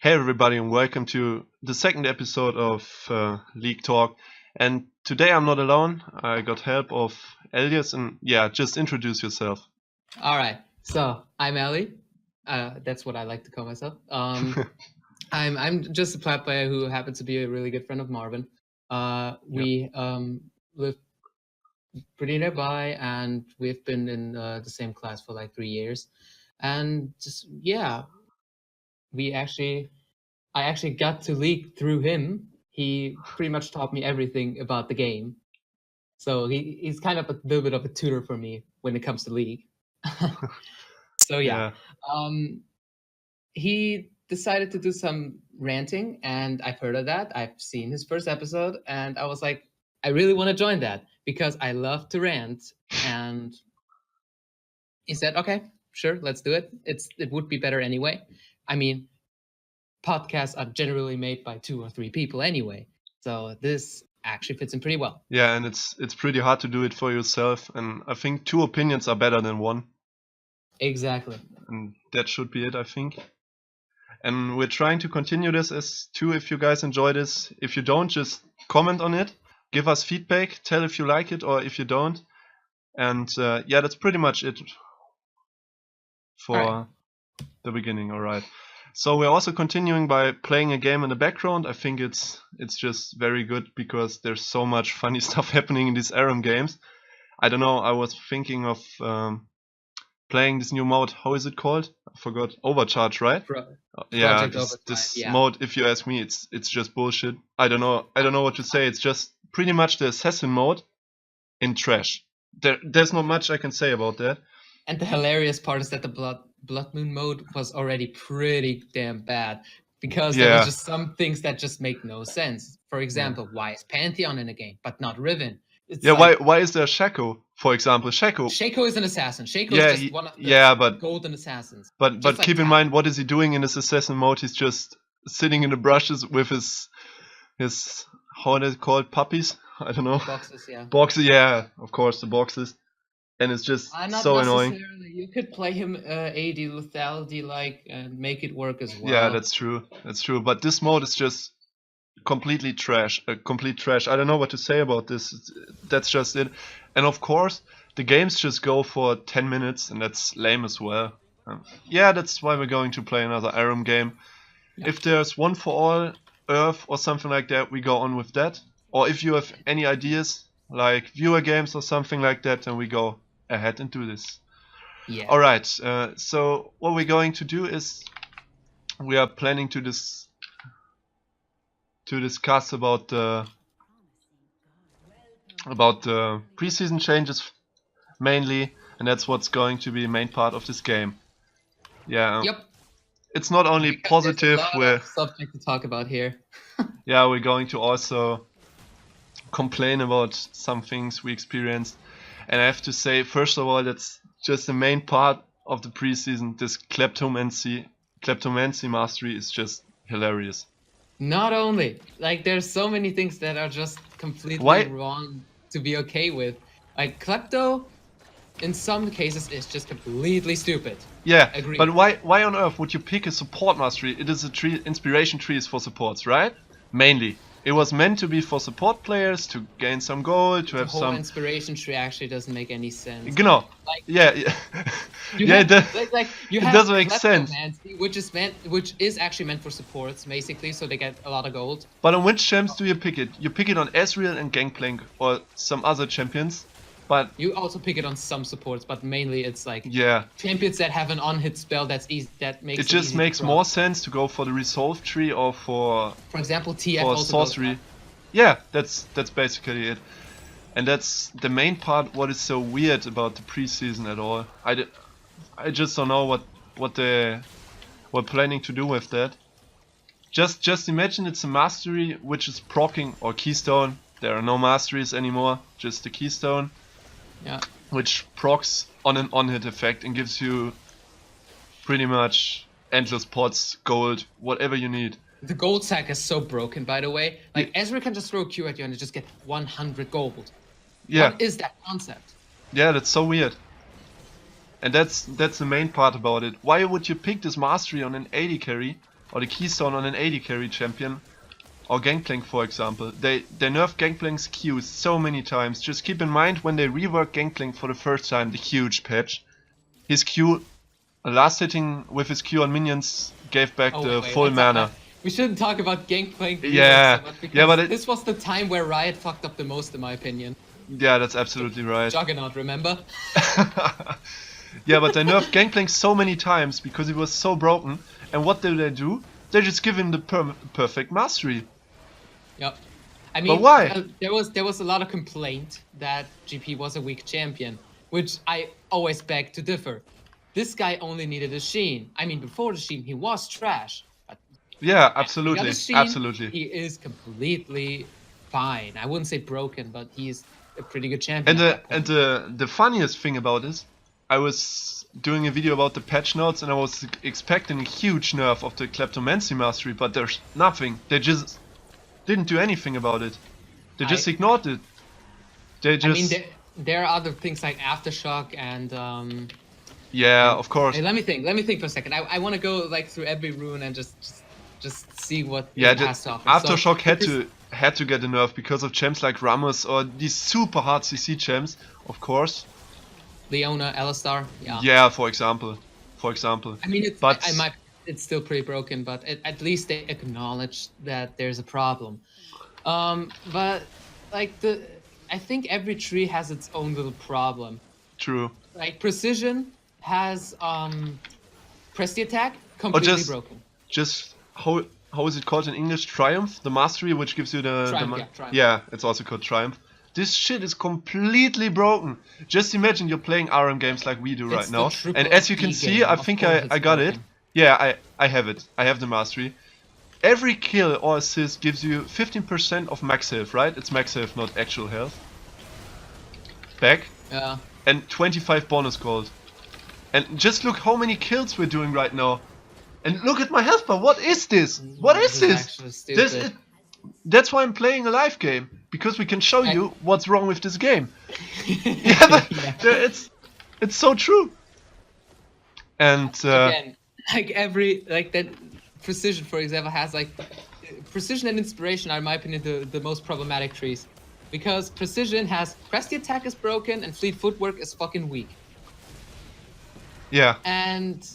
Hey everybody and welcome to the second episode of League Talk. And today I'm not alone. I got help of Elias and just introduce yourself. All right. So I'm Ellie. That's what I like to call myself. I'm just a plat player who happens to be a really good friend of Marvin. We live pretty nearby, and we've been in the same class for like 3 years. And I actually got to League through him. He pretty much taught me everything about the game. So he's kind of a little bit of a tutor for me when it comes to League. So he decided to do some ranting, and I've heard of that. I've seen his first episode, and I was like, I really want to join that because I love to rant. And he said, okay, sure, let's do it. It would be better anyway. I mean, podcasts are generally made by 2 or 3 people anyway, so this actually fits in pretty well. Yeah, and it's pretty hard to do it for yourself, and I think 2 opinions are better than 1. Exactly. And that should be it, I think. And we're trying to continue this as 2 if you guys enjoy this. If you don't, just comment on it, give us feedback, tell if you like it or if you don't. And that's pretty much it for the beginning. All right. So we're also continuing by playing a game in the background. I think it's just very good because there's so much funny stuff happening in these ARAM games. I don't know, I was thinking of playing this new mode. How is it called? I forgot. Overcharge, right? This mode, if you ask me, it's just bullshit. I don't know what to say. It's just pretty much the assassin mode in trash. There's not much I can say about that. And the hilarious part is that the Blood Moon mode was already pretty damn bad because there was just some things that just make no sense. For example, why is Pantheon in a game but not Riven? Why is there Shaco? For example, Shaco is an assassin. Shaco is just one of the golden assassins. But keep in mind, what is he doing in his assassin mode? He's just sitting in the brushes with his how are they called, puppies? I don't know. Boxes, yeah. Boxes, yeah, of course, the boxes. And it's just so annoying. You could play him AD lethality and make it work as well. Yeah, that's true. But this mode is just completely trash. Complete trash. I don't know what to say about this. That's just it. And of course, the games just go for 10 minutes, and that's lame as well. That's why we're going to play another ARAM game. Yeah. If there's One for All, Earth, or something like that, we go on with that. Or if you have any ideas, like viewer games or something like that, then we go ahead and do this. Yeah. All right. So what we're going to do is we are planning to discuss about the preseason changes mainly, and that's what's going to be the main part of this game. Yeah. Yep. It's not only positive. We're subject to talk about here. Yeah, we're going to also complain about some things we experienced. And I have to say, first of all, that's just the main part of the preseason. This kleptomancy mastery is just hilarious. Not only, there's so many things that are just completely wrong to be okay with. Like klepto, in some cases, is just completely stupid. Yeah, agreed. But why on earth would you pick a support mastery? It is inspiration trees for supports, right? Mainly. It was meant to be for support players to gain some gold, to have some. The whole inspiration tree actually doesn't make any sense. Genau. It doesn't make sense. Which is actually meant for supports, basically, so they get a lot of gold. But on which champs do you pick it? You pick it on Ezreal and Gangplank or some other champions. But you also pick it on some supports, but mainly it's champions that have an on-hit spell that's easy. That makes it just makes more sense to go for the resolve tree or for example, TF for sorcery. Yeah, that's basically it, and that's the main part. What is so weird about the preseason at all? I just don't know what they were planning to do with that. Just imagine it's a mastery which is proccing, or keystone. There are no masteries anymore, just the keystone. Yeah. Which procs on an on-hit effect and gives you pretty much endless pots, gold, whatever you need. The gold sack is so broken, by the way. Ezreal can just throw a Q at you and just get 100 gold. Yeah. What is that concept? Yeah, that's so weird. And that's the main part about it. Why would you pick this mastery on an AD carry or the keystone on an AD carry champion, or Gangplank for example. They nerfed Gangplank's Q so many times. Just keep in mind when they reworked Gangplank for the first time, the huge patch, his Q, last hitting with his Q on minions gave back the full mana. We shouldn't talk about Gangplank yeah, so much because yeah, but this was the time where Riot fucked up the most in my opinion. Yeah, that's absolutely right. Juggernaut, remember? Yeah, but they nerfed Gangplank so many times because he was so broken. And what did they do? They just give him the perfect mastery. Yep. I mean, but why? There was a lot of complaint that GP was a weak champion, which I always beg to differ. This guy only needed a Sheen. I mean, before the Sheen, he was trash. But yeah, absolutely, Sheen, absolutely. He is completely fine. I wouldn't say broken, but he's a pretty good champion. And the funniest thing about this, I was doing a video about the patch notes and I was expecting a huge nerf of the Kleptomancy mastery, but there's nothing. They just didn't do anything about it. They just ignored it. They just. I mean, there are other things like Aftershock and. Yeah, of course. Hey, let me think for a second. I want to go like through every rune and just see what it has to offer. Aftershock had to get a nerf because of champs like Ramos or these super hard CC champs, of course. Leona, Alistar, yeah. Yeah, for example. I mean, it's still pretty broken, but at least they acknowledge that there's a problem. But like I think every tree has its own little problem. True. Like Precision has press the attack completely broken. Just how is it called in English? Triumph, the mastery which gives you Triumph. Yeah, it's also called Triumph. This shit is completely broken. Just imagine you're playing RM games like we do right now. And as you can see, I think I got it. Yeah, I have it. I have the mastery. Every kill or assist gives you 15% of max health, right? It's max health, not actual health. Back. Yeah. And 25 bonus gold. And just look how many kills we're doing right now. And look at my health bar. What is this? What is this? That's why I'm playing a live game. Because we can show you what's wrong with this game. Yeah, but it's so true. And again, that Precision, for example, has like Precision and Inspiration are in my opinion the most problematic trees. Because Precision has press the attack is broken and Fleet Footwork is fucking weak. Yeah. And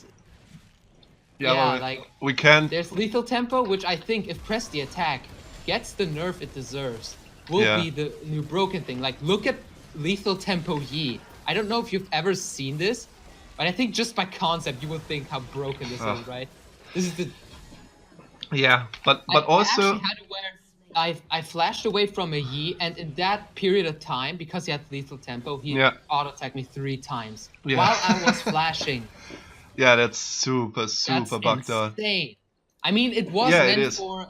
like we can. There's Lethal Tempo, which I think if press the attack gets the nerf it deserves, will be the new broken thing. Like look at Lethal Tempo Yi. I don't know if you've ever seen this, but I think just by concept you will think how broken this is, right? This is the. Yeah, but also. I actually had to wear. I flashed away from a Yi, and in that period of time, because he had Lethal Tempo, he auto-attacked me 3 times while I was flashing. Yeah, that's super bugged out. Insane. I mean, it was meant for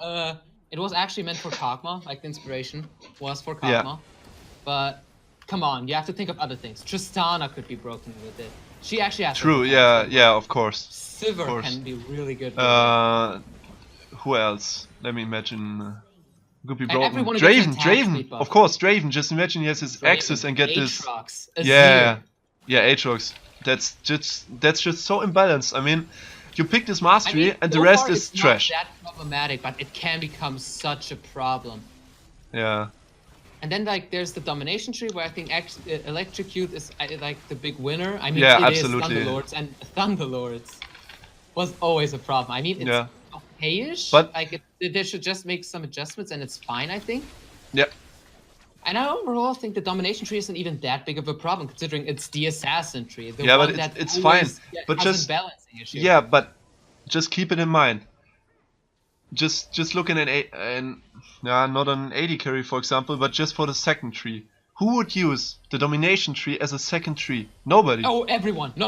it was actually meant for Kog'Maw, like the inspiration was for Kog'Maw. Yeah. But come on, you have to think of other things. Tristana could be broken with it. She actually has. True. Yeah, of course. Sivir can be really good. Who else? Let me imagine. Could be broken. Draven. Of course, Draven. Just imagine he has his access and get Aatrox, this. Yeah, Aatrox. That's just so imbalanced. I mean, you pick this mastery and the rest is trash. It's not that problematic, but it can become such a problem. Yeah. And then like there's the domination tree where I think Electrocute is like the big winner. I mean, absolutely. Is Thunderlords, and Thunderlords was always a problem. I mean, it's okay-ish, but like they should just make some adjustments and it's fine, I think. Yeah. And I overall think the domination tree isn't even that big of a problem considering it's the assassin tree. But it's fine. But just balancing issue. Yeah, but just keep it in mind. Just look in not an AD carry for example, but just for the second tree. Who would use the domination tree as a second tree? Nobody. Oh, everyone. No.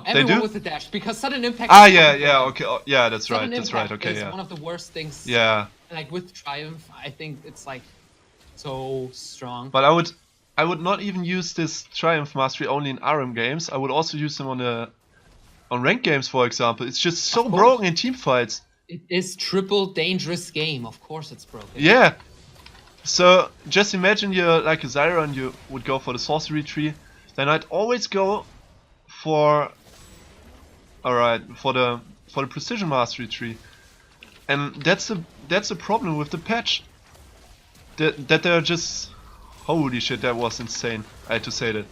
Everyone with the dash because sudden impact. Okay. Oh, yeah, that's right. Okay, it's one of the worst things. Yeah. Like with Triumph, I think it's like so strong. But I would not even use this Triumph mastery only in RM games. I would also use them on ranked games, for example. It's just so broken in team fights. It is triple dangerous game. Of course, it's broken. Yeah. So just imagine you're like a Zyra and you would go for the sorcery tree. Then I'd always go for the precision mastery tree. and that's a problem with the patch. That they're just, holy shit, that was insane. I had to say that.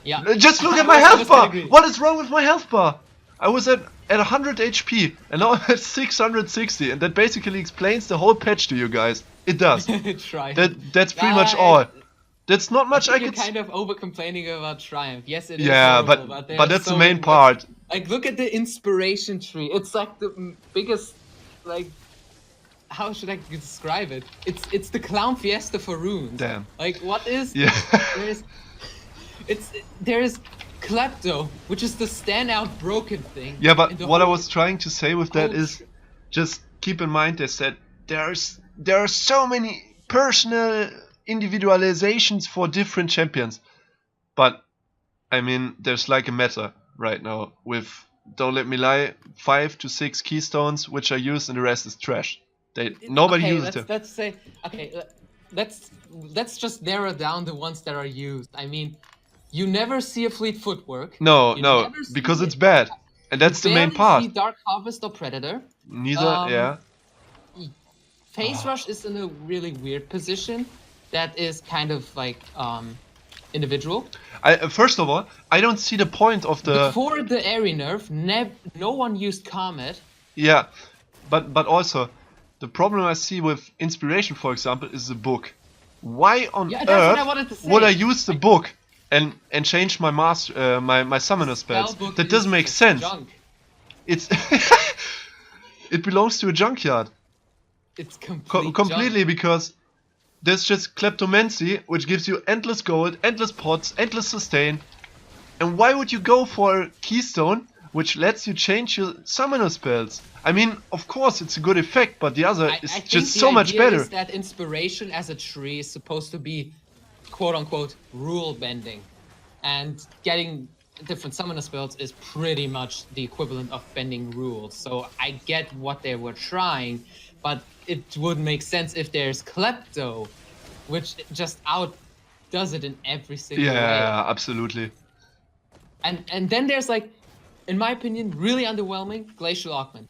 Yeah. Just look at my health bar. What is wrong with my health bar? I was at 100 HP and now I'm at 660, and that basically explains the whole patch to you guys. It does. That's pretty much all. That's not much I could. You're kind of over complaining about Triumph. Yes, it is. Yeah, horrible, but that's the main part. Like, look at the inspiration tree. It's like the biggest, like, how should I describe it? It's the clown fiesta for runes. Damn. Like, what is? Yeah. There's Klepto, which is the standout broken thing. Yeah, but what I was trying to say with that is, just keep in mind they said there are so many personal individualizations for different champions, but I mean there's like a meta right now with, don't let me lie, 5 to 6 keystones which are used and the rest is trash. Nobody uses them. Let's say, okay, let's just narrow down the ones that are used. I mean, you never see a fleet footwork. No, because it's bad, and that's the main part. See Dark Harvest or Predator. Neither, yeah. Phase Rush is in a really weird position. That is kind of like individual. First of all, I don't see the point of the. Before the area nerf, no one used Comet. Yeah, but also, the problem I see with Inspiration, for example, is the book. Why on earth would I use the book and change my master my summoner spells? That doesn't make sense. Junk. It's it belongs to a junkyard. It's completely junk. Because there's just Kleptomancy, which gives you endless gold, endless pots, endless sustain. And why would you go for a keystone which lets you change your summoner spells? I mean, of course it's a good effect, but the other is just so much better. Is that Inspiration as a tree is supposed to be quote-unquote rule bending, and getting different summoner spells is pretty much the equivalent of bending rules. So I get what they were trying, but it would make sense if there's Klepto, which just outdoes it in every single way. Yeah, absolutely. And then there's, like, in my opinion, really underwhelming Glacial Augment.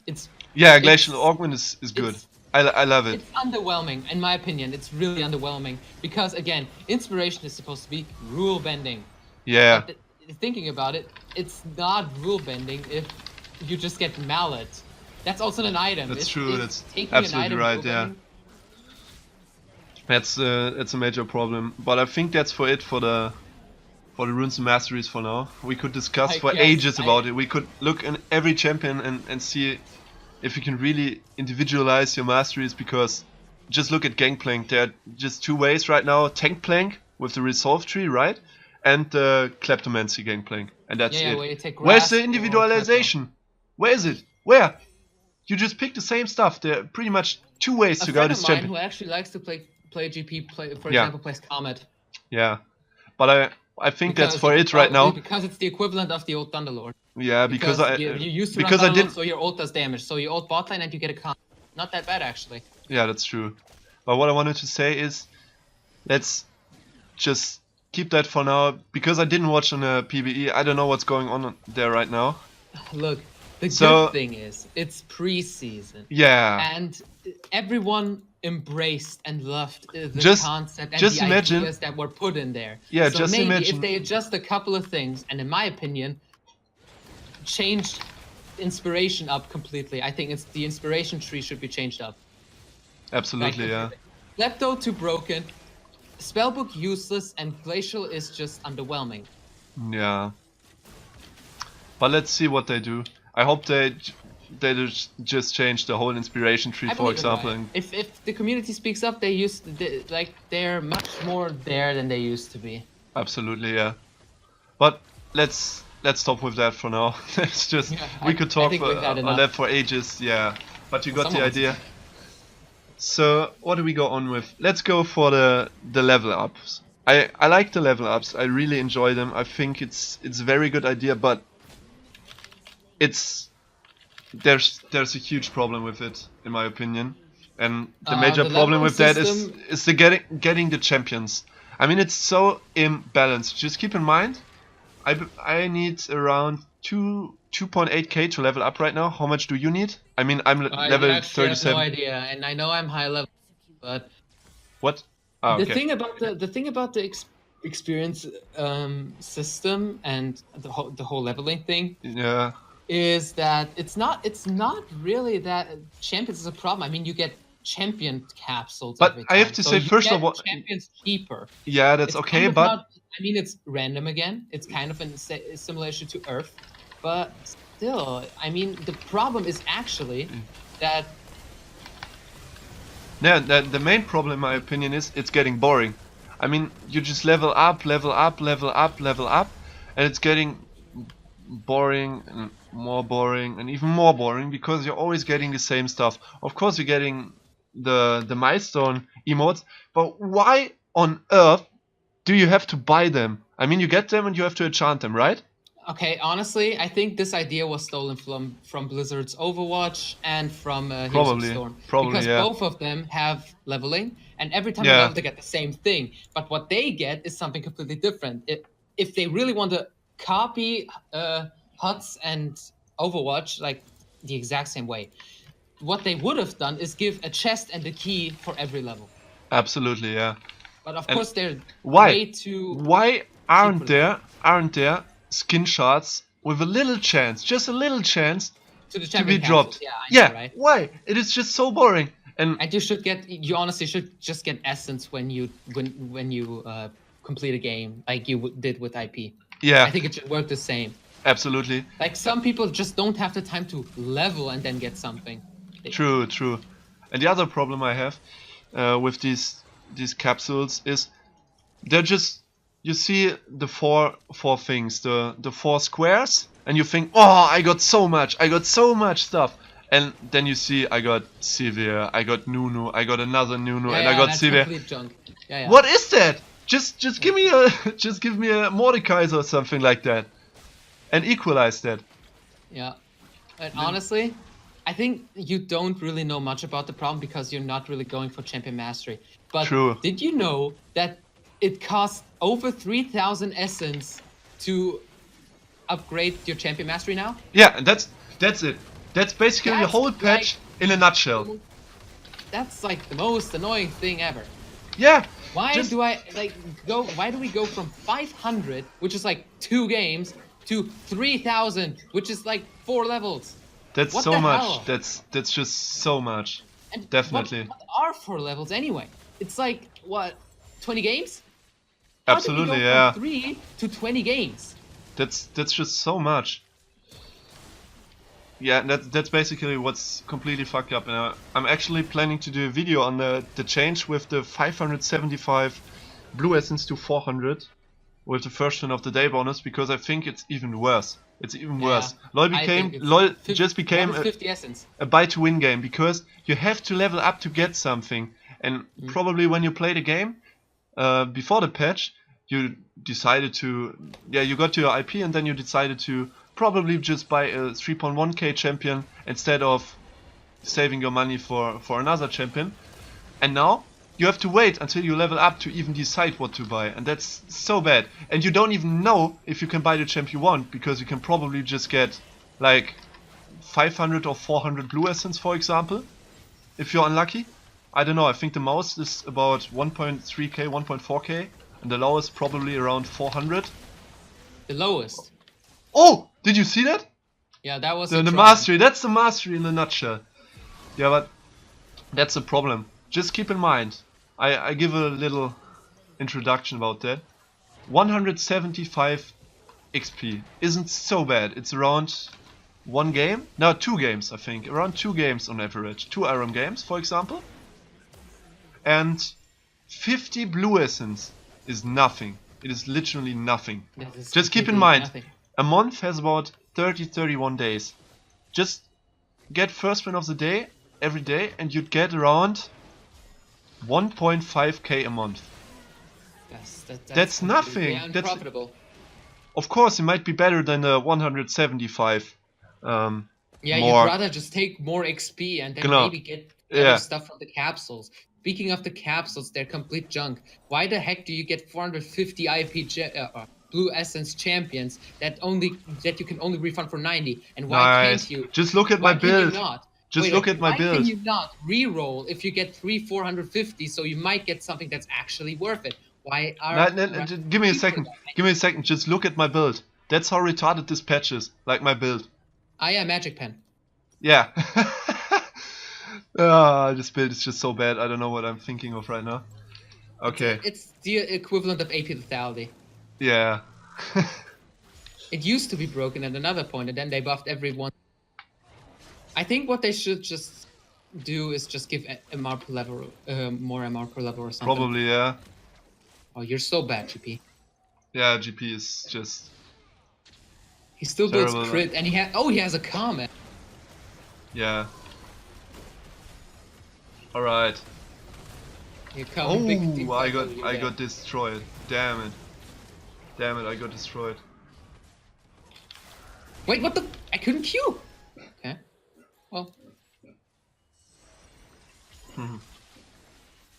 Glacial Augment is good. I love it. It's underwhelming, in my opinion. It's really underwhelming because, again, Inspiration is supposed to be rule bending. Yeah. But thinking about it, it's not rule bending if you just get Mallet. That's also an item. That's true. That's absolutely right. Yeah. That's a major problem. But I think that's for the runes and masteries for now. We could discuss for ages about it. We could look in every champion and see if you can really individualize your masteries, because just look at Gangplank. There are just two ways right now: Tankplank with the Resolve tree, right? And the Kleptomancy Gangplank. And that's it. Where you take Where's the individualization? Where is it? Where? You just pick the same stuff. There are pretty much two ways to go this champion. Who actually likes to play GP, for example, plays Comet. Yeah. But I think that's for it right now. Because it's the equivalent of the old Thunderlord. Yeah, because you used to run Thunderlord, so your ult does damage. So your ult bot lane and you get a Comet. Not that bad, actually. Yeah, that's true. But what I wanted to say is, let's just keep that for now, because I didn't watch on the PvE. I don't know what's going on there right now. Look, the good thing is, it's preseason. Yeah. And everyone embraced and loved the concept and the ideas that were put in there. Yeah, so just maybe imagine if they adjust a couple of things, and in my opinion, changed Inspiration up completely. I think the Inspiration tree should be changed up. Absolutely, yeah. Klepto too broken, Spellbook useless, and Glacial is just underwhelming. Yeah. But let's see what they do. I hope they just change the whole Inspiration tree, for example. And if the community speaks up, they're much more there than they used to be. Absolutely, yeah. But let's stop with that for now. It's just we could talk on that for ages. Yeah, but you got the idea. So what do we go on with? Let's go for the level ups. I like the level ups. I really enjoy them. I think it's a very good idea, but there's a huge problem with it, in my opinion. And the major problem with that is the getting the champions. I mean, it's so imbalanced. Just keep in mind, I need around two 2.8k to level up right now. How much do you need? I mean, I'm I level actually have no 37. idea, and I know I'm high level, but What? Ah, the okay. thing about the experience system and the whole leveling thing Yeah. is that it's not really that champions is a problem. I mean, you get champion capsules But every I have time, to so say, you first get of all, champions cheaper. yeah, that's It's okay, kind of but not. I mean, it's random again. It's kind of a similar issue to Earth, but still, I mean, the problem is actually that yeah, the main problem, in my opinion, is it's getting boring. I mean, you just level up, level up, level up, level up, and it's getting boring and even more boring because you're always getting the same stuff. Of course, you're getting the milestone emotes, but why on earth do you have to buy them? I mean, you get them and you have to enchant them, right? okay, honestly, I think this idea was stolen from Blizzard's Overwatch and from Heroes of Storm, Probably, because yeah, both of them have leveling, and every time you yeah, level, they get the same thing. But what they get is something completely different. If they really want to copy HUTs and Overwatch like the exact same way, what they would have done is give a chest and a key for every level. absolutely, yeah. But of And course, they're why? way too Why secretive aren't there skin shards with a little chance, just a little chance to the to be champion capsules. dropped? Yeah, I know, Yeah, right? why? It is just so boring. And And you honestly should just get essence when you complete a game like you did with IP. yeah, I think it should work the same. absolutely. Like some people just don't have the time to level and then get something. True, true. And the other problem I have with these capsules is they're just, you see the four things, the four squares, and you think, oh, I got so much stuff. And then you see I got Sivir, I got Nunu, I got another Nunu, Yeah, and I got that's Sivir. complete junk. Yeah. What is that? Just give me a just give me a Mordekaiser or something like that, and equalize that. Yeah. And honestly, I think you don't really know much about the problem because you're not really going for champion mastery. But True. did you know that it costs over 3,000 essence to upgrade your champion mastery now? Yeah, and that's it. That's basically the That's whole patch in a nutshell. That's like the most annoying thing ever. Yeah. Why do we go from 500, which is like 2 games, to 3,000, which is like 4 levels? That's What so the much. hell? That's just so much. And Definitely. What are 4 levels anyway? It's like what, 20 games? How did we Absolutely, go yeah. from 3 to 20 games? That's just so much. Yeah, that's basically what's completely fucked up. And I'm actually planning to do a video on the change with the 575 blue essence to 400 with the first win of the day bonus, because I think it's even worse. It's even worse. LoL I think it's just became 150 essence. a buy to win game, because you have to level up to get something. And probably when you play the game before the patch, you decided to, yeah, you got to your IP and then you decided to probably just buy a 3.1k champion instead of saving your money for another champion. And now you have to wait until you level up to even decide what to buy, and that's so bad. And you don't even know if you can buy the champ you want, because you can probably just get like 500 or 400 blue essence, for example, if you're unlucky. I don't know, I think the most is about 1.3k, 1.4k, and the lowest probably around 400. The lowest. Oh, did you see that? Yeah, that was The mastery, that's the mastery in a nutshell. Yeah, but that's the problem. Just keep in mind, I give a little introduction about that. 175 XP isn't so bad. It's around 1 game? No, 2 games, I think. Around 2 games on average. 2 Iron games, for example. And 50 blue essence is nothing. It is literally nothing. Just keep in mind, nothing. A month has about 30-31 days. Just get first win of the day every day and you'd get around 1.5k a month. That's nothing. That's unprofitable. Of course, it might be better than the 175. Yeah, more. you'd rather just take more XP and then maybe get better stuff from the capsules. Speaking of the capsules, they're complete junk. Why the heck do you get 450 IP Blue Essence champions that you can only refund for 90. And why Nice. can't you? Just look at my Why can you build. not? Just Wait, look at my why build. can you not re-roll if you get 450? So you might get something that's actually worth it. Why are? Give me a second. Give me a second. Just look at my build. That's how retarded this patch is. Like my build. Magic Pen. Yeah. This build is just so bad. I don't know what I'm thinking of right now. Okay. It's the equivalent of AP lethality. Yeah. It used to be broken at another point, and then they buffed everyone. I think what they should just do is just give MR per level, more MR per level or something. Probably, yeah. Oh, you're so bad, GP. Yeah, GP is just. He still terrible, builds crit, and he has a comment. Yeah. All right. Oh, I got destroyed. Damn it. Damn it, I got destroyed. Wait, what the? I couldn't Q. Okay. Well.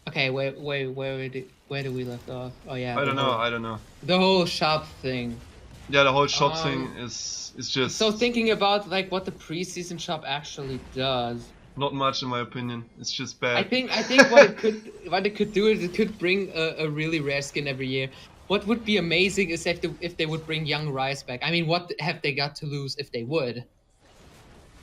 Okay, where do we left off? Oh yeah. I don't know. The whole shop thing. Yeah, the whole shop thing is just. So thinking about like what the preseason shop actually does. Not much in my opinion. It's just bad. I think what it could do is it could bring a really rare skin every year. What would be amazing is if they would bring Young Rise back. I mean, what have they got to lose if they would?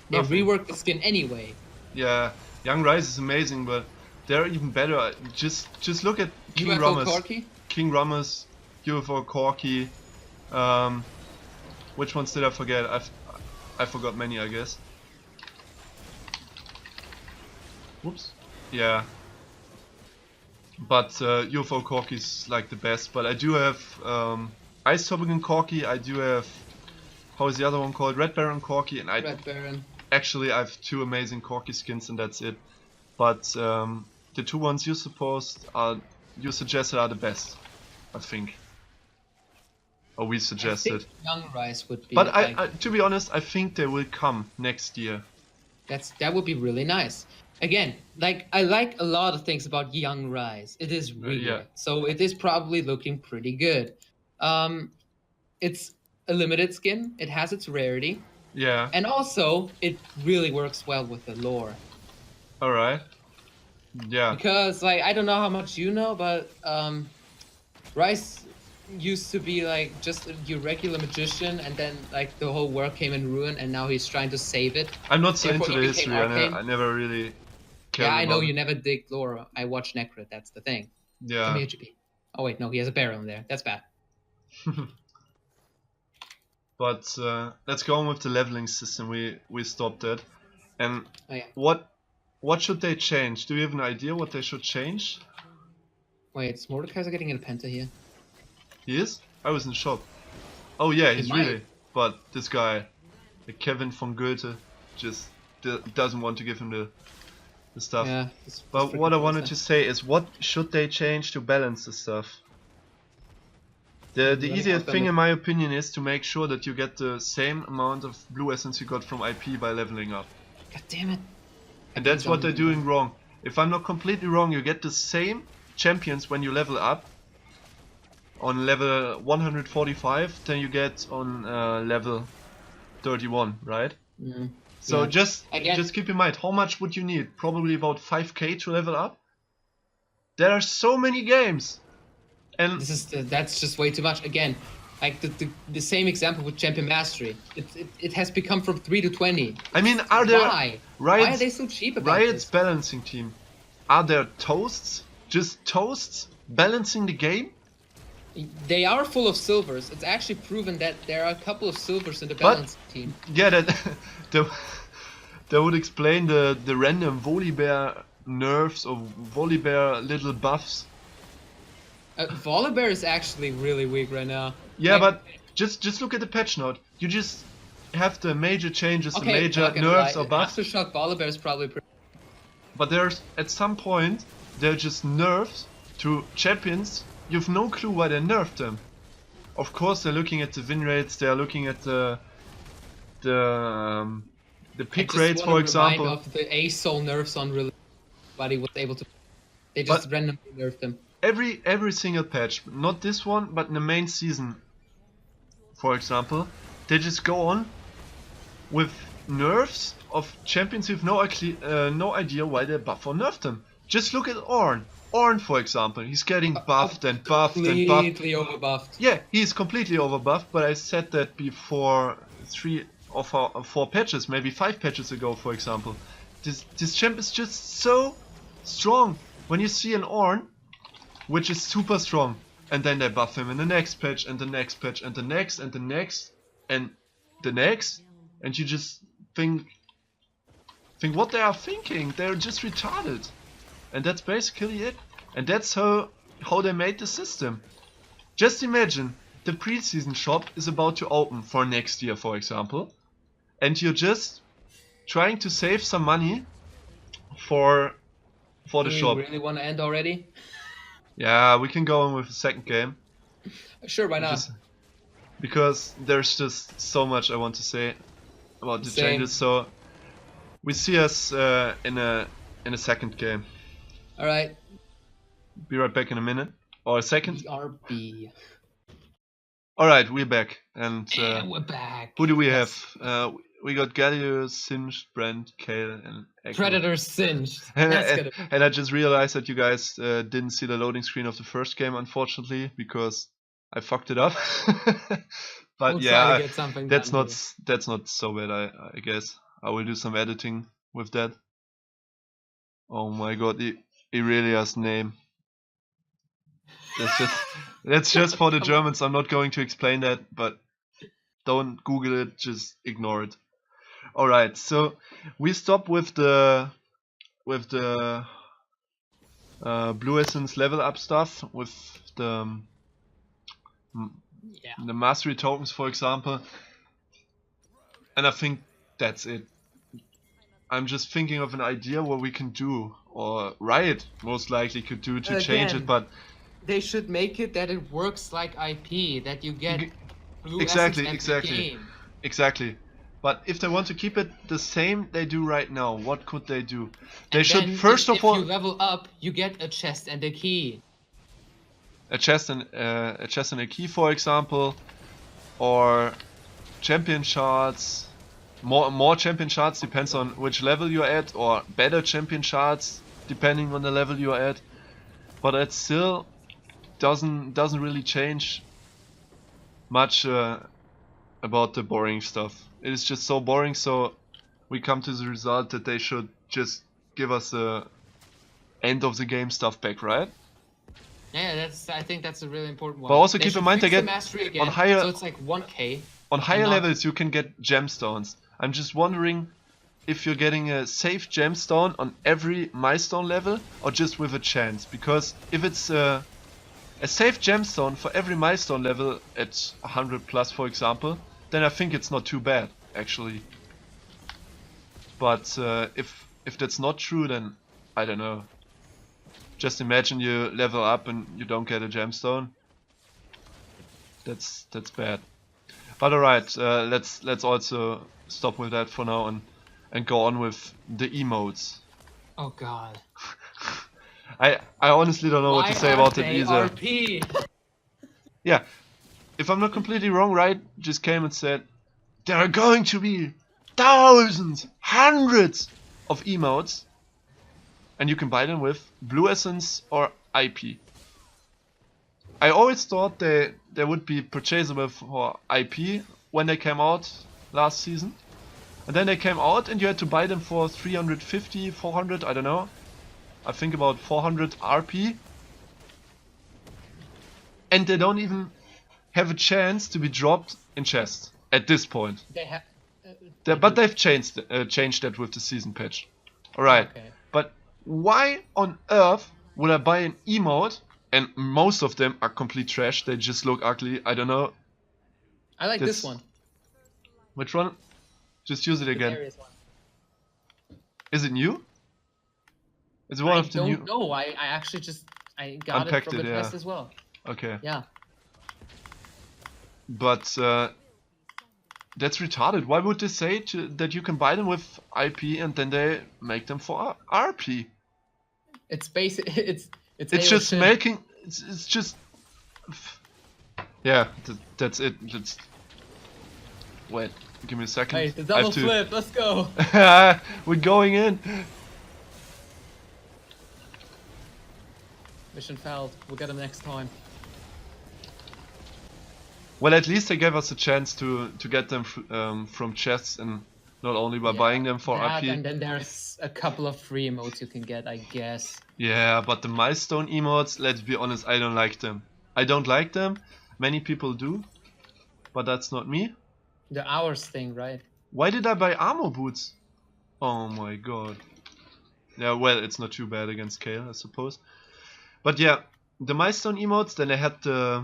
They reworked the skin anyway. Yeah, Young Rise is amazing, but they're even better. Just look at King UFO Rammus. Corki? King Rammus, UFO Corki. Which ones did I forget? I forgot many, I guess. Whoops. Yeah. But UFO Corki is like the best. But I do have Ice Toboggan Corki. I do have, how is the other one called? Red Baron Corki. And Red Baron. Actually, I have 2 amazing Corki skins, and that's it. But the 2 ones you suggested are the best, I think. Or we suggested. I think Young Rise would be. But I, to be honest, I think they will come next year. That would be really nice. Again, like I like a lot of things about Young Rise. It is really so it is probably looking pretty good. It's a limited skin. It has its rarity. Yeah. And also, it really works well with the lore. All right. Yeah. Because like I don't know how much you know, but Rise used to be like just your regular magician, and then like the whole world came in ruin, and now he's trying to save it. I'm not so Therefore, into the it became history. arcane. I never really cared Yeah, I know about you it. never dig lore. I watch Necrit, that's the thing. Yeah. Come here, GP. Oh wait, no, he has a barrel in there. That's bad. But let's go on with the leveling system. We stopped at. And Oh yeah. what should they change? Do you have an idea what they should change? Wait, is Mordekaiser getting in a penta here? He is? I was in the shop. Oh yeah, he's might. really. But this guy, the Kevin von Goethe, just doesn't want to give him the stuff. Yeah. But what I wanted to say is, what should they change to balance the stuff? The easiest thing in my opinion is to make sure that you get the same amount of blue essence you got from IP by leveling up. God damn it. And that's what they're doing wrong. If I'm not completely wrong, you get the same champions when you level up on level 145 than you get on level 31, right? Mm. So Yeah. just keep in mind, how much would you need? Probably about 5k to level up. There are so many games. And That's just way too much. Again, like the same example with Champion Mastery. It has become from 3 to 20. I mean, are there Why? Why are they so cheap about Riot's this? balancing team? Are there toasts? Just toasts balancing the game? They are full of silvers. It's actually proven that there are a couple of silvers in the balance team. Yeah, that would explain the random Volibear nerfs or Volibear little buffs. Volibear is actually really weak right now. Yeah, Like, but just look at the patch note. You just have the major changes, the okay, major not gonna nerfs lie, or buffs. Aftershock Volibear is probably pretty. But there's at some point they're just nerfs to champions. You've no clue why they nerfed them. Of course, they're looking at the win rates. They're looking at the pick rates, for example. Of the A-Soul nerfs on really, but he was able to. They just randomly nerfed them. Every single patch, not this one, but in the main season, for example, they just go on with nerfs of champions with no idea why they buff or nerf them. Just look at Ornn. Ornn, for example, he's getting buffed and buffed and buffed. Completely overbuffed. Yeah, he's completely overbuffed, but I said that before 3 or 4 patches, maybe 5 patches ago, for example. This champ is just so strong. When you see an Ornn, which is super strong, and then they buff him in the next patch, and the next patch, and the next, and the next, and the next, and you just think what they are thinking. They're just retarded. And that's basically it. And that's how they made the system. Just imagine the preseason shop is about to open for next year, for example, and you're just trying to save some money for the shop. You really want to end already? Yeah, we can go on with the second game. Sure, why not? Because there's just so much I want to say about the Same. changes. So we see us in a second game. All right. Be right back in a minute or a second. BRB. All right, we're back, and we're back. who do we Yes. have? We got Galio, Singed, Brent, Kale, and Echo. Predator Singed. And, That's and, gonna. and I just realized that you guys didn't see the loading screen of the first game, unfortunately, because I fucked it up. But We'll yeah, try to get something that's done not so bad. I guess I will do some editing with that. Oh my god, Irelia's name. That's just for the Germans. I'm not going to explain that, but don't Google it. Just ignore it. All right. So we stop with the Blue Essence level up stuff with the Yeah. the mastery tokens, for example. And I think that's it. I'm just thinking of an idea what we can do, or Riot most likely could do to change it, Again. but They should make it that it works like IP, that you get blue Exactly, essence every exactly. game. Exactly. But if they want to keep it the same they do right now, what could they do? They And should then first if of all you level up, you get a chest and a key. a chest and a key, for example, or champion shards. More champion shards depends on which level you're at, or better champion shards depending on the level you're at. But that still doesn't really change much about the boring stuff. It is just so boring, so we come to the result that they should just give us the end of the game stuff back, right? Yeah, I think that's a really important one. But also They keep in should mind fix they the get mastery again, on higher- so it's like 1k. On higher not- levels you can get gemstones. I'm just wondering if you're getting a safe gemstone on every milestone level or just with a chance. Because if it's a safe gemstone for every milestone level at 100 plus, for example, then I think it's not too bad, actually. But if that's not true, then I don't know. Just imagine you level up and you don't get a gemstone. That's bad. But alright, let's also stop with that for now and go on with the emotes. Oh god. I honestly don't know what to say about it either. RP? Yeah, if I'm not completely wrong, right? Just came and said there are going to be thousands, hundreds of emotes, and you can buy them with Blue Essence or IP. I always thought they would be purchasable for IP when they came out last season, and then they came out and you had to buy them for 350, 400, I don't know. I think about 400 RP. And they don't even have a chance to be dropped in chest at this point. They have. But they've changed that with the season patch. Alright. Okay. But why on earth would I buy an emote? And most of them are complete trash. They just look ugly. I don't know. I like this one. Which one? Just use it again. Darius one. Is it new? It's one of the new. I don't know. I actually just got Unpacked it from the it, yeah. test as well. Okay. Yeah. But that's retarded. Why would they say that you can buy them with IP and then they make them for RP? It's basic. It's just AO making. It's just. Yeah, that's it. Wait, give me a second. Wait, the I double have to... flip, let's go! We're going in! Mission failed, we'll get him next time. Well, at least they gave us a chance to get them from chests and not only by buying them for that, RP. and then there's a couple of free emotes you can get, I guess. Yeah, but the milestone emotes, let's be honest, I don't like them. I don't like them. Many people do, but that's not me. The hours thing, right? Why did I buy armor boots? Oh my god. Yeah, well, it's not too bad against Kale, I suppose. But yeah, the milestone emotes, then I had the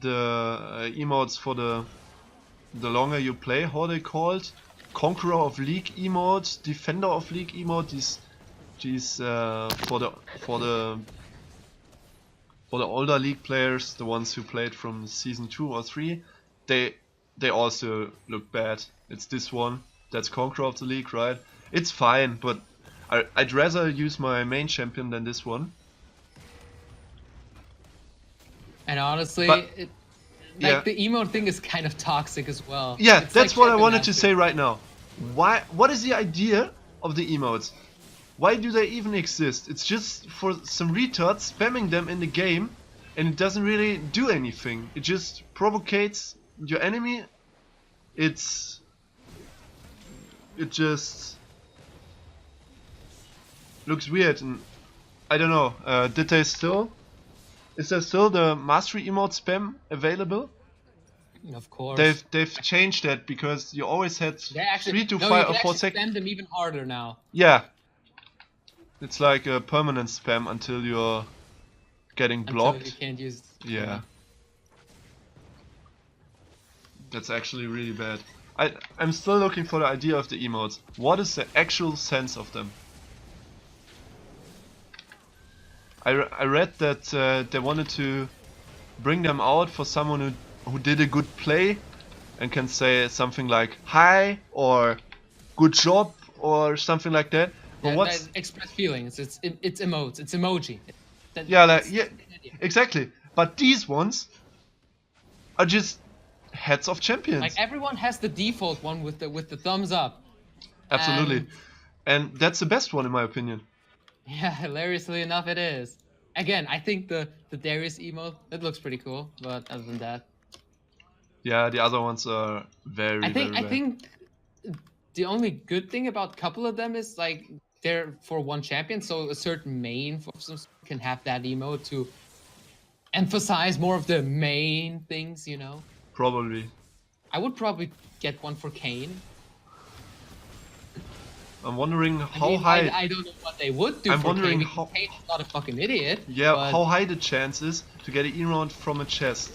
emotes for the longer you play, how they called? Conqueror of League emote, Defender of League emote, these for the older League players, the ones who played from season 2 or 3, they also look bad. It's this one, that's Conqueror of the League, right? It's fine, but I'd rather use my main champion than this one. And honestly, But, the emote thing is kind of toxic as well. Yeah, It's that's like what I Champion wanted to Master. say right now. What is the idea of the emotes? Why do they even exist? It's just for some retards spamming them in the game, and it doesn't really do anything. It just provocates your enemy. It just looks weird, and I don't know. Is there still the mastery emote spam available? Of course. They've changed that because you always had They actually, 3 to no, 5 you or can 4 actually seconds. spam them even harder now. Yeah. It's like a permanent spam until you're getting blocked. Until you can't use. Yeah. That's actually really bad. I'm still looking for the idea of the emotes. What is the actual sense of them? I read that they wanted to bring them out for someone who did a good play and can say something like hi or good job or something like that. But Yeah, what's that express feelings. It's emotes. It's emoji. Exactly. But these ones are just heads of champions. Like everyone has the default one with the thumbs up. Absolutely. And that's the best one in my opinion. Yeah, hilariously enough, it is. Again, I think the Darius emote, it looks pretty cool, but other than that, yeah, the other ones are very I bad. think the only good thing about a couple of them is like they're for one champion, so a certain main for some can have that emote to emphasize more of the main things, you know. Probably. I would probably get one for Kane. I'm wondering how I mean, high. I don't know what they would do. I'm for wondering Kane, how- because Kane's not a fucking idiot. Yeah, but how high the chance is to get an emote from a chest.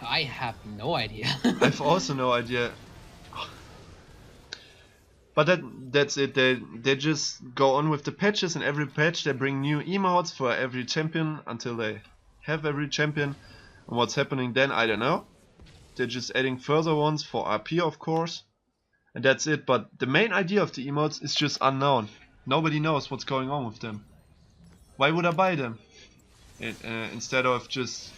I have no idea. I've also no idea. But that's it. They just go on with the patches, and every patch they bring new emotes for every champion until they have every champion. And what's happening then, I don't know. They're just adding further ones for RP, of course. And that's it. But the main idea of the emotes is just unknown. Nobody knows what's going on with them. Why would I buy them? Instead of just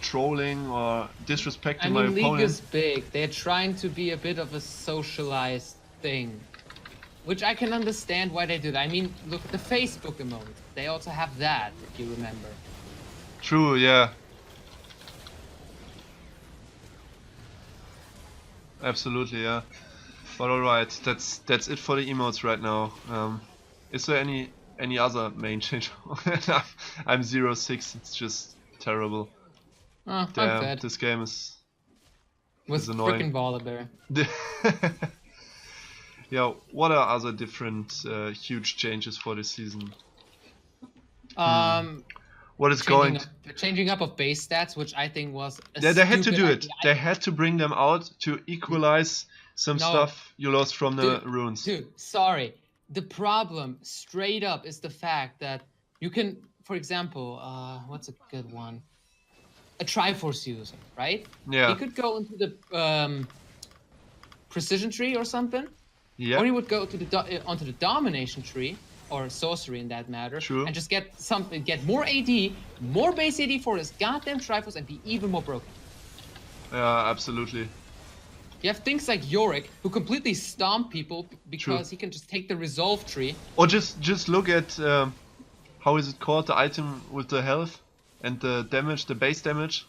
trolling or disrespecting I my mean, League opponent. is big. They're trying to be a bit of a socialized thing. Which I can understand why they do that. I mean, look at the Facebook emote. They also have that, if you remember. True, yeah. Absolutely, yeah. But alright, that's it for the emotes right now. Is there any other main change? I'm 0-6, it's just terrible. Oh, I'm Damn, fed. this game is With annoying. frickin' Volibear. Yeah, what are other different huge changes for this season? What is going? Changing up of base stats, which I think was a They had to stupid do it. idea. They had to bring them out to equalize some No. stuff you lost from the Dude, runes. Dude, sorry. The problem, straight up, is the fact that you can, for example, what's a good one? A Triforce user, right? Yeah. He could go into the Precision tree or something, Yeah. or he would go to the onto the Domination tree or Sorcery in that matter, True. and just get more AD, more base AD for his goddamn Triforce, and be even more broken. Yeah, absolutely. You have things like Yorick, who completely stomp people True. because he can just take the resolve tree. Or just look at how is it called, the item with the health and the damage, the base damage.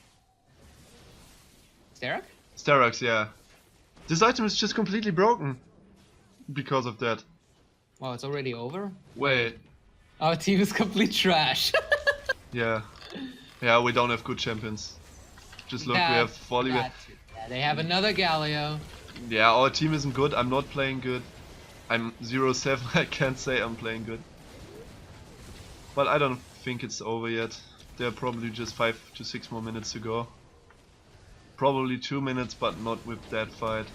Sterak? Sterox, yeah. This item is just completely broken because of that. Well, it's already over. Wait. Our team is complete trash. Yeah. Yeah, we don't have good champions. Just look, we have Volibear. Yeah, they have another Galio. Yeah, our team isn't good. I'm not playing good. I'm 0-7. I can't say I'm playing good. But I don't think it's over yet. There are probably just 5 to 6 more minutes to go. Probably 2 minutes, but not with that fight.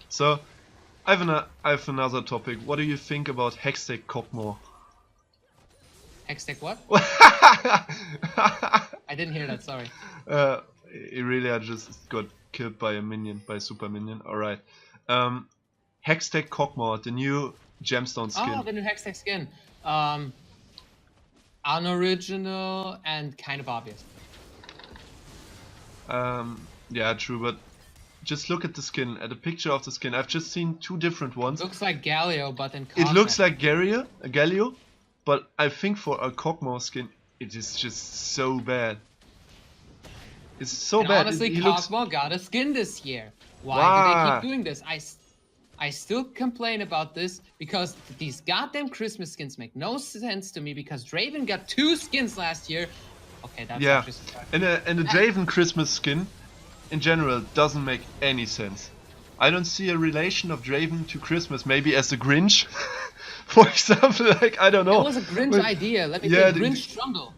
So, I have another topic. What do you think about Hextech Cockmore? Hextech what? I didn't hear that, sorry. Irelia just got killed by a minion, by a super minion. Alright. Hextech Cockmore, the new gemstone skin. Oh, the new Hextech skin. Unoriginal and kind of obvious. Yeah, true, but just look at the skin, at the picture of the skin. I've just seen 2 different ones. Looks like Galio, but in It looks like Galio, but I think for a Cockmore skin, it is just so bad. It's so and bad. honestly, Cockmore got a skin this year. Why do they keep doing this? I still complain about this because these goddamn Christmas skins make no sense to me because Draven got 2 skins last year. Okay, that's yeah, and the Draven Christmas skin in general doesn't make any sense. I don't see a relation of Draven to Christmas. Maybe as the Grinch, for example. Like, I don't know. That was a Grinch idea. Let me think. Grinch Trundle.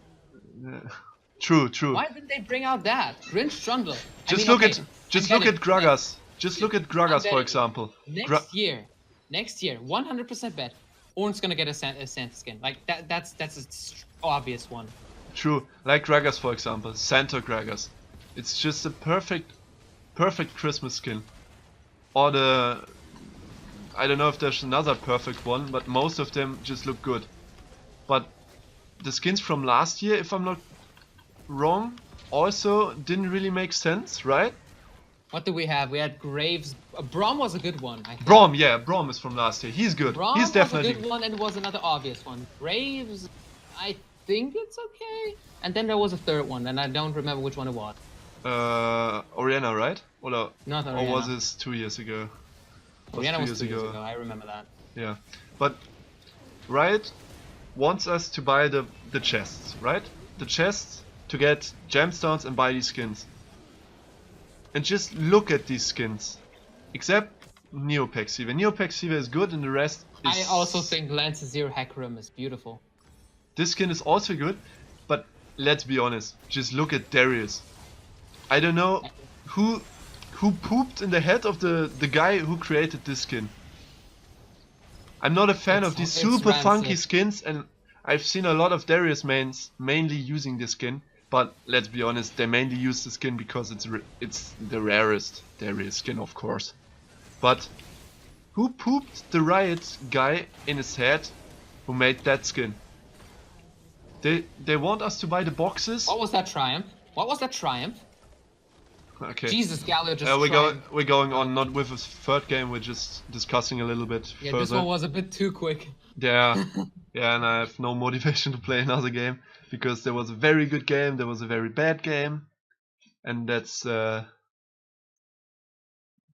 True, true. Why didn't they bring out that Grinch Trundle? Just look at Gragas. Just look at Gragas, for example. Next year, 100% bet. Ornn's gonna get a Santa skin. Like that's an obvious one. True, like Gragas, for example, Santa Gragas. It's just a perfect Christmas skin. Or I don't know if there's another perfect one, but most of them just look good. But the skins from last year, if I'm not wrong, also didn't really make sense, right? What do we have? We had Graves. Braum was a good one, I think. Braum, yeah, Braum is from last year. He's good. Braum He's definitely was a good one, and it was another obvious one. Graves, I think it's okay. And then there was a third one, and I don't remember which one it was. Oriana, right? Not Oriana. Or was this 2 years ago? Oriana was 2 years ago. I remember that. Yeah, but Riot wants us to buy the chests, right? The chests to get gemstones and buy these skins. And just look at these skins. Except Neopexiva. Neopexiva is good and the rest is... I also think Lance Zero Hecarim is beautiful. This skin is also good, but let's be honest. Just look at Darius. I don't know who pooped in the head of the guy who created this skin. I'm not a fan of these super funky skins, and I've seen a lot of Darius mains mainly using this skin. But let's be honest, they mainly use the skin because it's the rarest Darius skin, of course. But who pooped the Riot guy in his head who made that skin? They want us to buy the boxes. What was that triumph? What was that triumph? Okay. Jesus, Galio just we're going on not with a third game, we're just discussing a little bit further. This one was a bit too quick. Yeah. Yeah, and I have no motivation to play another game. Because there was a very good game, there was a very bad game. And that's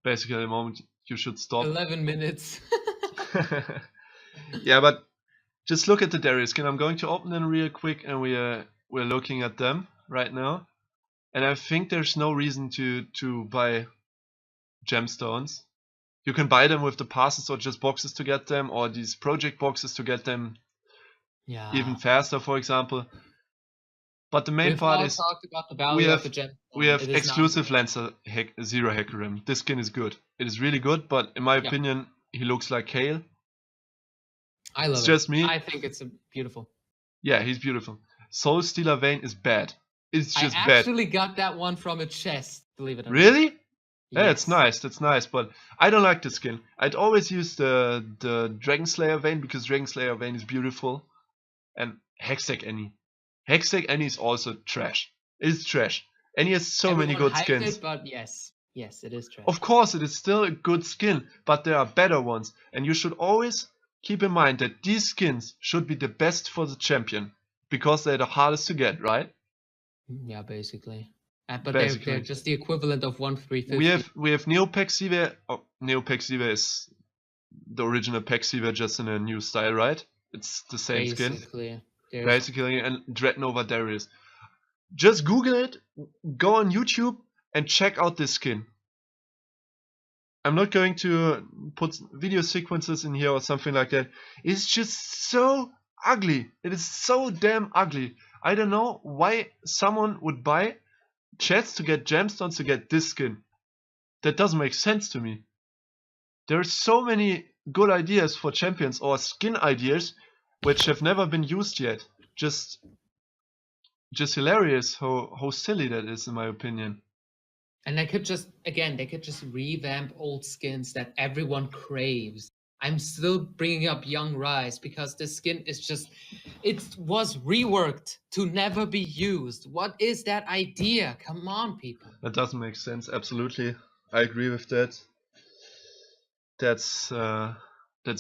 basically the moment you should stop. 11 minutes. Yeah, but just look at the Darius skin. I'm going to open them real quick and we're looking at them right now. And I think there's no reason to buy gemstones. You can buy them with the passes or just boxes to get them, or these project boxes to get them even faster, for example. But the main part is talked about the value of the gemstone. We have exclusive Lancer Zero Hecarim. This skin is good. It is really good, but in my opinion, he looks like Kale. I love it. It's just me. I think it's beautiful. Yeah, he's beautiful. Soul Stealer Vayne is bad. It's just bad. I actually got that one from a chest, believe it or not. Really? Yes. Yeah, it's nice. That's nice, but I don't like the skin. I'd always use the Dragon Slayer Vayne because Dragon Slayer Vayne is beautiful, and Hextech Annie. Hextech Annie is also trash. It's trash. And he has so Everyone many good hyped skins. it, but yes, it is trash. Of course, it is still a good skin, but there are better ones. And you should always keep in mind that these skins should be the best for the champion. Because they're the hardest to get, right? Yeah, basically. But Basically. they're just the equivalent of 1/350. We have Neopexive. Oh, Neopexive is the original Pexive just in a new style, right? It's the same skin. Basically, and Dreadnought Darius. Just Google it, go on YouTube, and check out this skin. I'm not going to put video sequences in here or something like that. It's just so ugly. It is so damn ugly. I don't know why someone would buy chests to get gemstones to get this skin. That doesn't make sense to me. There are so many good ideas for champions or skin ideas which have never been used yet. Just hilarious how silly that is, in my opinion. And they could just revamp old skins that everyone craves. I'm still bringing up Young Rise because this skin is just, it was reworked to never be used. What is that idea? Come on, people. That doesn't make sense. Absolutely, I agree with that. That's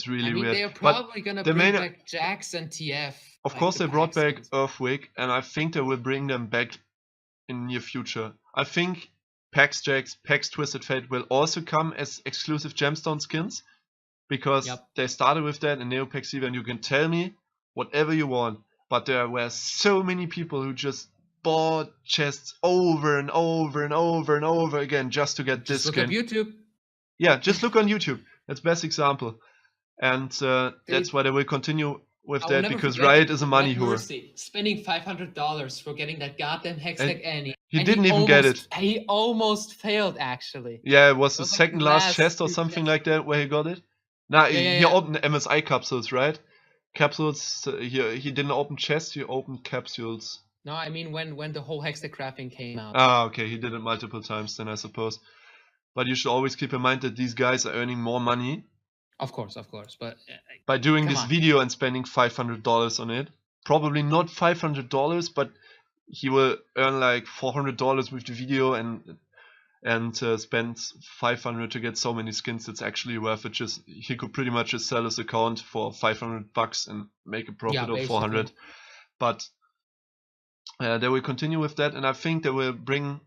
really weird. They're probably gonna bring back Jax and TF. Of course, they brought back Earthquake, and I think they will bring them back in near future. I think Pax Jax, Pax Twisted Fate will also come as exclusive gemstone skins, because they started with that in Neopexive, and you can tell me whatever you want, but there were so many people who just bought chests over and over and over and over again just to get this skin. Look up YouTube. Yeah, just look on YouTube. That's the best example. And that's why they will continue with that, because Riot is a money whore. Spending $500 for getting that goddamn Hextech Annie. He didn't even get it. He almost failed, actually. Yeah, it was the second last chest or something like that where he got it. Nah, he opened MSI capsules, right? Capsules, he didn't open chests, he opened capsules. No, I mean when the whole Hextech crafting came out. Ah, okay, he did it multiple times then, I suppose. But you should always keep in mind that these guys are earning more money. Of course, but by doing this video and spending $500 on it. Probably not $500, but he will earn like $400 with the video and spend $500 to get so many skins. It's actually worth it. He could pretty much just sell his account for $500 and make a profit of 400. But they will continue with that, and I think they will bring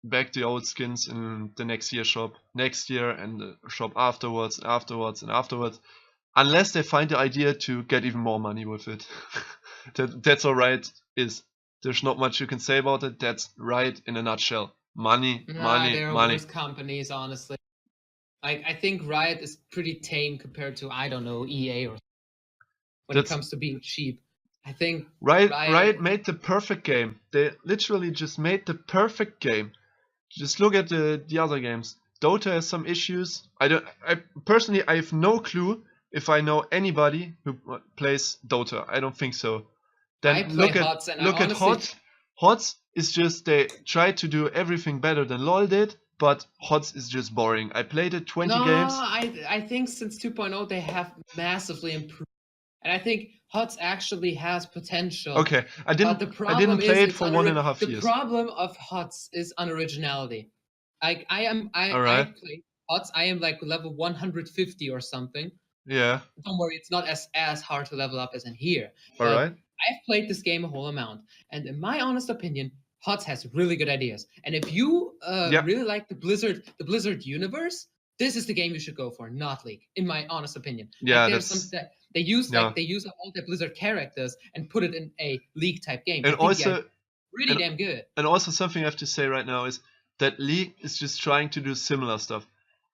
back the old skins in the next year shop, next year, and the shop afterwards, unless they find the idea to get even more money with it. That's all right. There's not much you can say about it. That's right in a nutshell. Money. There are worse companies, honestly. I think Riot is pretty tame compared to, I don't know, EA or when it comes to being cheap. I think Riot made the perfect game. They literally just made the perfect game. Just look at the other games. Dota has some issues. I personally have no clue if I know anybody who plays Dota. I don't think so. Then look at HOTS. HOTS is just, they tried to do everything better than LoL did, but HOTS is just boring. I played it 20 games. I think since 2.0 they have massively improved. And I think HOTS actually has potential. Okay, I didn't play it for 1.5 years. The problem of HOTS is unoriginality. I play HOTS. I am like level 150 or something. Yeah. Don't worry, it's not as hard to level up as in here. Alright. I've played this game a whole amount, and in my honest opinion, HOTS has really good ideas. And if you really like the Blizzard universe, this is the game you should go for, not League, in my honest opinion. Yeah, they use all the Blizzard characters and put it in a League type game. And also really damn good. And also something I have to say right now is that League is just trying to do similar stuff.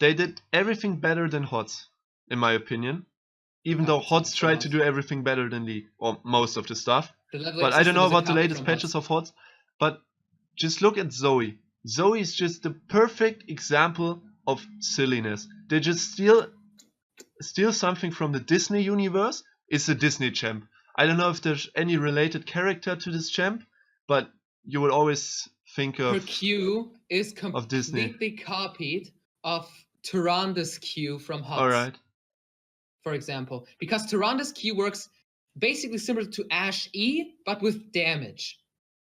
They did everything better than HOTS, in my opinion. Even though HOTS tried to do everything better than League, or most of the stuff. But I don't know about the latest patches of HOTS. But just look at Zoe. Zoe is just the perfect example of silliness. They just steal something from the Disney universe. It's a Disney champ. I don't know if there's any related character to this champ, but you will always think of her Q is Disney. completely copied of Tyranda's Q from HOTS. Alright. For example, because Tyranda's Q works basically similar to Ashe E, but with damage.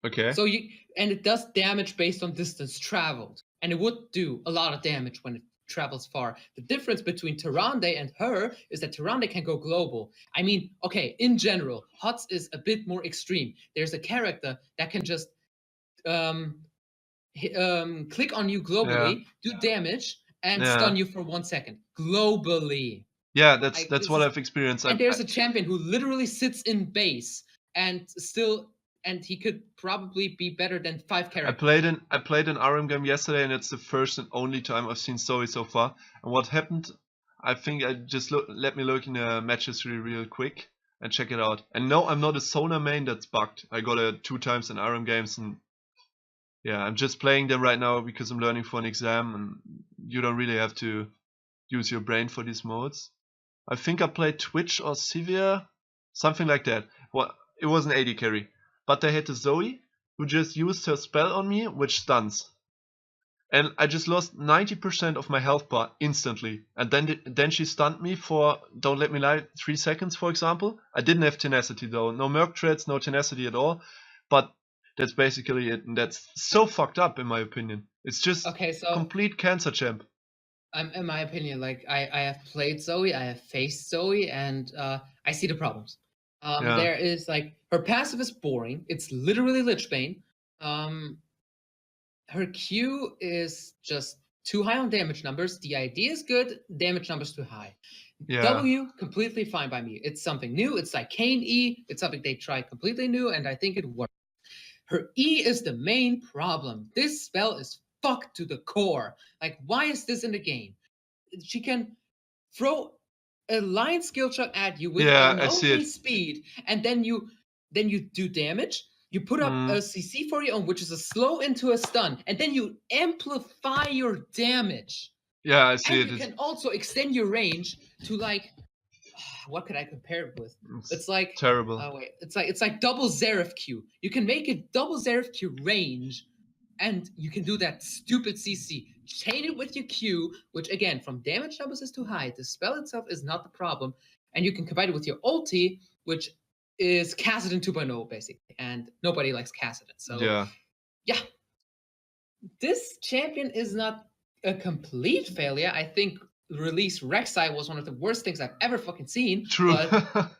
Okay. So it does damage based on distance traveled, and it would do a lot of damage when it travels far. The difference between Tyrande and her is that Tyrande can go global. I mean, okay, in general, HOTS is a bit more extreme. There's a character that can just click on you globally, do damage, and stun you for 1 second globally. Yeah, that's what I've experienced. And there's a champion who literally sits in base and he could probably be better than 5 characters. I played an RM game yesterday, and it's the first and only time I've seen Zoe so far. And what happened? I think I just let me look in the match history real quick and check it out. And no, I'm not a Sona main that's bugged. I got it 2 times in RM games, and yeah, I'm just playing them right now because I'm learning for an exam, and you don't really have to use your brain for these modes. I think I played Twitch or Sivir, something like that. Well, it was an AD carry, but I had the Zoe who just used her spell on me, which stuns, and I just lost 90% of my health bar instantly. And then she stunned me for, don't let me lie, 3 seconds, for example. I didn't have tenacity though, no merc threads, no tenacity at all. But that's basically it, and that's so fucked up in my opinion. It's just complete cancer champ. In my opinion, like I have played Zoe, I have faced Zoe, and I see the problems. There is like her passive is boring. It's literally Lichbane. Her Q is just too high on damage numbers. The idea is good, damage numbers too high. W, completely fine by me. It's something new. It's like Kane E. It's something they tried completely new, and I think it works. Her E is the main problem. This spell is fucked to the core. Like, why is this in the game? She can throw a line skill shot at you with only speed, and then you do damage. You put up a CC for your own, which is a slow into a stun, and then you amplify your damage. Yeah, I see and you can also extend your range to like, what could I compare it with? It's like terrible. Oh wait, it's like double Xerath Q. You can make it double Xerath Q range, and you can do that stupid CC. Chain it with your Q, which again, from damage numbers is too high. The spell itself is not the problem, and you can combine it with your ulti, which is Kassadin 2.0 basically, and nobody likes Kassadin. So yeah, this champion is not a complete failure. I think release Rek'Sai was one of the worst things I've ever fucking seen. True. But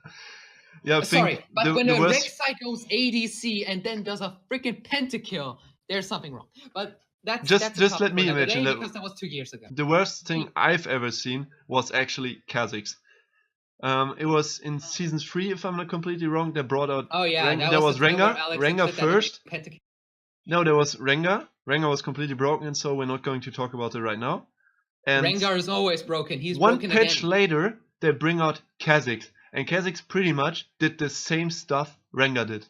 yeah, sorry, but when a Rek'Sai goes ADC and then does a freaking pentakill, there's something wrong. But that's just let me imagine that because that was 2 years ago. The worst thing I've ever seen was actually Kha'Zix. It was in season 3, if I'm not completely wrong. They brought out. There was Rengar. Rengar first. No, there was Rengar. Rengar was completely broken, and so we're not going to talk about it right now. And Rengar is always broken. He's one broken patch again. later, they bring out Kha'Zix, and Kha'Zix pretty much did the same stuff Rengar did.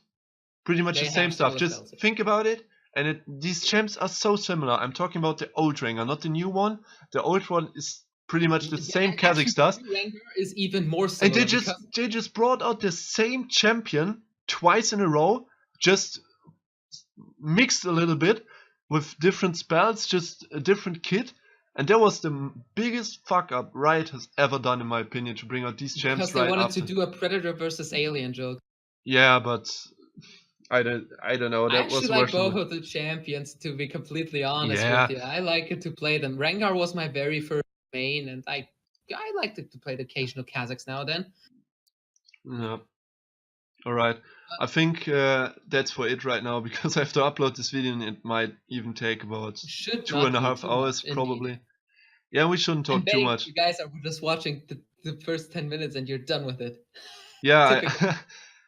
Pretty much the same stuff. Just think about it. And these champs are so similar. I'm talking about the old Rengar, not the new one. The old one is pretty much the same Kha'Zix does. Rengar is even more similar. And they just brought out the same champion twice in a row, just mixed a little bit with different spells, just a different kit. And that was the biggest fuck up Riot has ever done, in my opinion, to bring out these champs because they wanted to do a Predator versus Alien joke. Yeah, but I don't know. That was like both of the champions, to be completely honest with you. I like it to play them. Rengar was my very first main, and I like to play the occasional Kha'Zix now and then. Yeah. All right. I think that's for it right now, because I have to upload this video, and it might even take about 2.5 hours probably. Indeed. Yeah, we shouldn't talk too much. You guys are just watching the first 10 minutes and you're done with it. Yeah.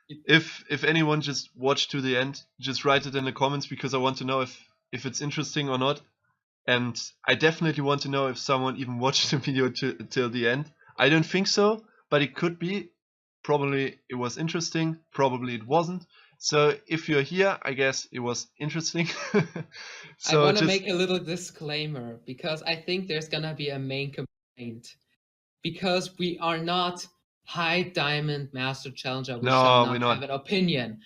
If anyone just watched to the end, just write it in the comments, because I want to know if it's interesting or not. And I definitely want to know if someone even watched the video till the end. I don't think so, but it could be. Probably it was interesting, probably it wasn't. So if you're here, I guess it was interesting. So I want to make a little disclaimer, because I think there's gonna be a main complaint. Because we are not High Diamond Master Challenger, we shall not have an opinion.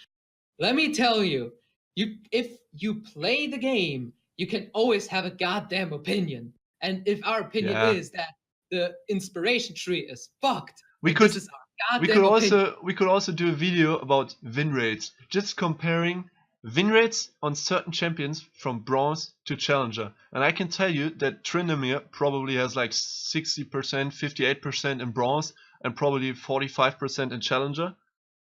Let me tell you, if you play the game, you can always have a goddamn opinion. And if our opinion is that the inspiration tree is fucked, we could also do a video about win rates, just comparing win rates on certain champions from bronze to challenger. And I can tell you that Tryndamere probably has like 60%, 58% in bronze and probably 45% in challenger.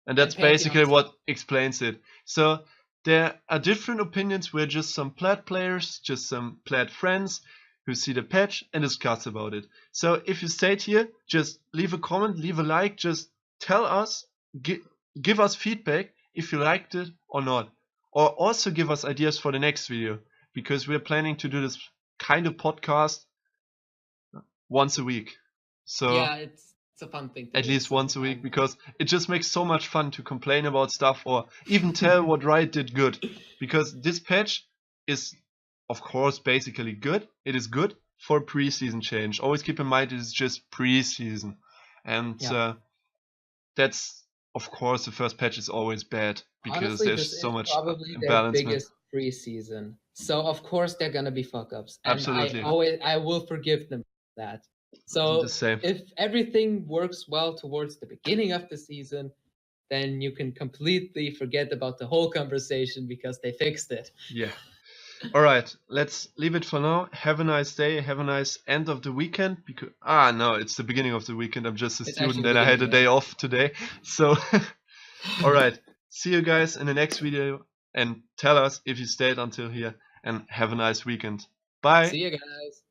And that's basically what explains it. So there are different opinions. We're just some plat players, just some plat friends who see the patch and discuss about it. So if you stayed here, just leave a comment, leave a like, just tell us, give us feedback if you liked it or not. Or also give us ideas for the next video, because we're planning to do this kind of podcast once a week. So yeah, it's a fun thing to at do least once a week, because it just makes so much fun to complain about stuff or even tell what Riot did good. Because this patch is, of course, basically good. It is good for preseason change. Always keep in mind it is just preseason. And that's, of course, the first patch is always bad because honestly, there's so much probably their biggest preseason. So of course they're gonna be fuck ups. And Absolutely. I will forgive them for that. So if everything works well towards the beginning of the season, then you can completely forget about the whole conversation because they fixed it. Yeah. All right, let's leave it for now. Have a nice day. Have a nice end of the weekend. Because no, it's the beginning of the weekend. I'm just a student and I had a day off today. So, all right. See you guys in the next video and tell us if you stayed until here, and have a nice weekend. Bye. See you guys.